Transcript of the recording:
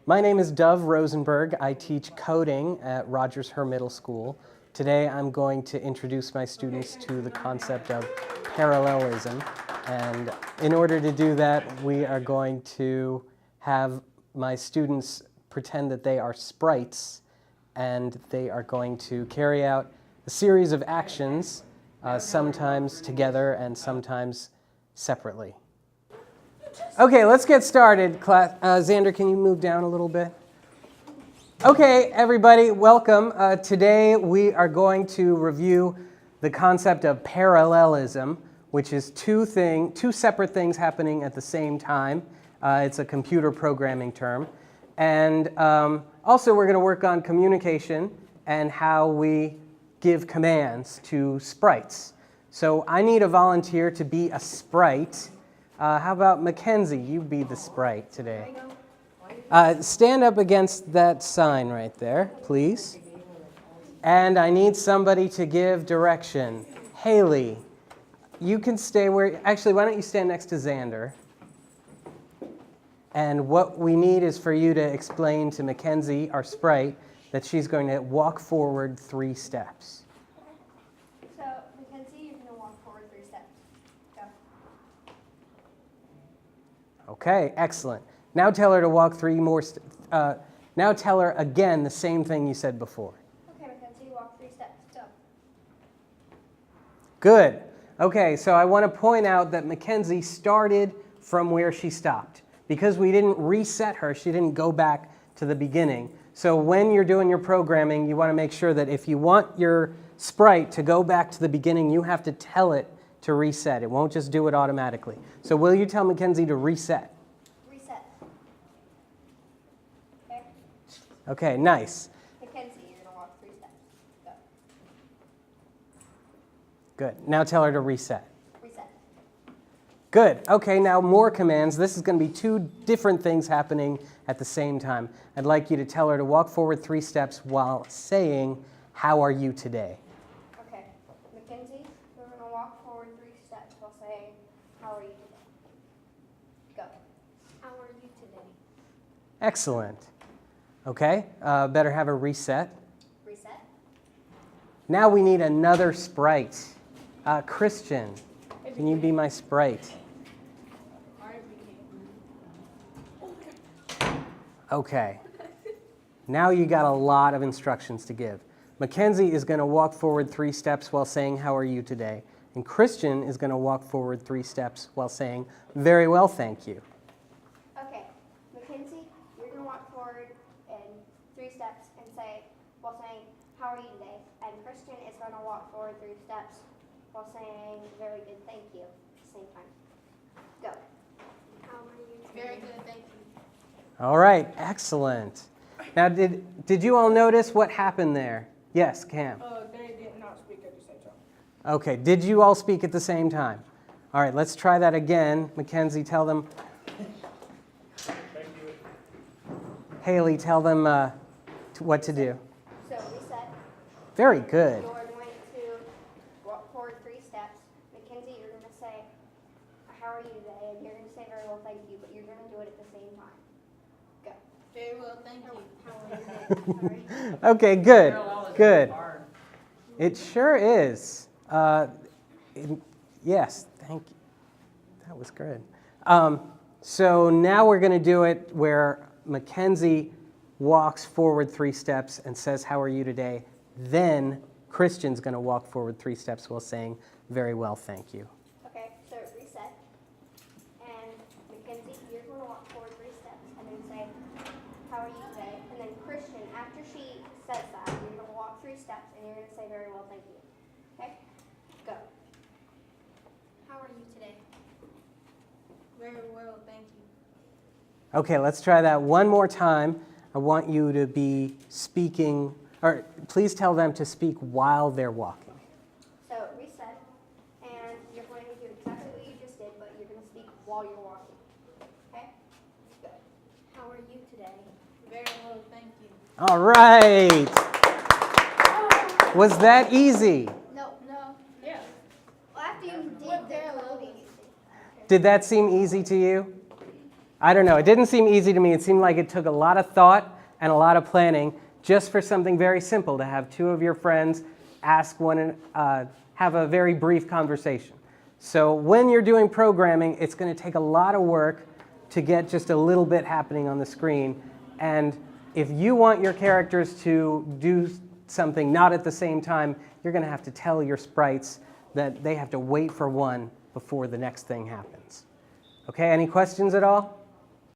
My name is Dove Rosenberg. I teach coding at Rogers Herr Middle School. Today I'm going to introduce my students to the concept of parallelism. And in order to do that, we are going to have my students pretend that they are sprites, and they are going to carry out a series of actions, sometimes together and sometimes separately. Okay, let's get started, class. Xander, can you move down a little bit? Okay, everybody, welcome. Today we are going to review the concept of parallelism, which is two separate things happening at the same time. It's a computer programming term. And also we're going to work on communication and how we give commands to sprites. So I need a volunteer to be a sprite. How about Mackenzie? You be the sprite today. Stand up against that sign right there, please. And I need somebody to give direction. Haley, you can stay where... Actually, why don't you stand next to Xander? And what we need is for you to explain to Mackenzie, our sprite, that she's going to walk forward 3 steps. So, Mackenzie, you're going to walk forward 3 steps. Go. Okay, excellent. Now tell her to walk 3 more now tell her again the same thing you said before. Okay, Mackenzie, walk 3 steps. Go. Good. Okay, so I want to point out that Mackenzie started from where she stopped. Because we didn't reset her, she didn't go back to the beginning. So when you're doing your programming, you want to make sure that if you want your sprite to go back to the beginning, you have to tell it to reset. It won't just do it automatically. So will you tell Mackenzie to reset? Reset. Okay. Okay, nice. Mackenzie, you're going to walk 3 steps. Go. Good. Now tell her to reset. Reset. Good. Okay, now more commands. This is going to be 2 different things happening at the same time. I'd like you to tell her to walk forward 3 steps while saying, "How are you today?" Okay. Mackenzie, you're going to walk forward 3 steps while saying, "How are you today?" Go. How are you today? Excellent. Okay, better have a reset. Reset. Now we need another sprite. Christian, can you be my sprite? Okay. Now you got a lot of instructions to give. Mackenzie is going to walk forward 3 steps while saying, "How are you today?" And Christian is going to walk forward 3 steps while saying, "Very well, thank you." Okay. Mackenzie, you're going to walk forward in 3 steps and while saying, "How are you today?" And Christian is going to walk forward 3 steps while saying, "Very good, thank you," at the same time. Go. How are you today? Very good, thank you. All right, excellent. Now, did you all notice what happened there? Yes, Cam. They did not speak at the same time. Okay, did you all speak at the same time? All right, let's try that again. Mackenzie, tell them. Thank you. Haley, tell them what to do. So reset. Very good. You're going to walk forward 3 steps. Mackenzie, you're going to say, "How are you today?" And you're going to say, "Very well, thank you," but you're going to do it at the same time. Go. Very well, thank you. How are you today? Okay, good, good. It sure is. Yes, thank you. That was good. So now we're going to do it where Mackenzie walks forward 3 steps and says, "How are you today?" Then Christian's going to walk forward 3 steps while saying, "Very well, thank you." Okay, so reset. And Mackenzie, you're going to walk forward 3 steps and then say, "How are you today?" And then Christian, after she says that, you're going to walk 3 steps and you're going to say, "Very well, thank you." Okay? Go. How are you today? Very well, thank you. Okay, let's try that one more time. I want you to be speaking, or please tell them to speak while they're walking. So reset, and you're going to do exactly what you just did, but you're going to speak while you're walking. Okay? Go. How are you today? Very well, thank you. All right. Was that easy? No. Yeah. Well, after you did there a little bit. Did that seem easy to you? I don't know. It didn't seem easy to me. It seemed like it took a lot of thought and a lot of planning just for something very simple, to have two of your friends ask have a very brief conversation. So when you're doing programming, it's going to take a lot of work to get just a little bit happening on the screen. And if you want your characters to do something not at the same time, you're going to have to tell your sprites that they have to wait for one before the next thing happens. Okay, any questions at all?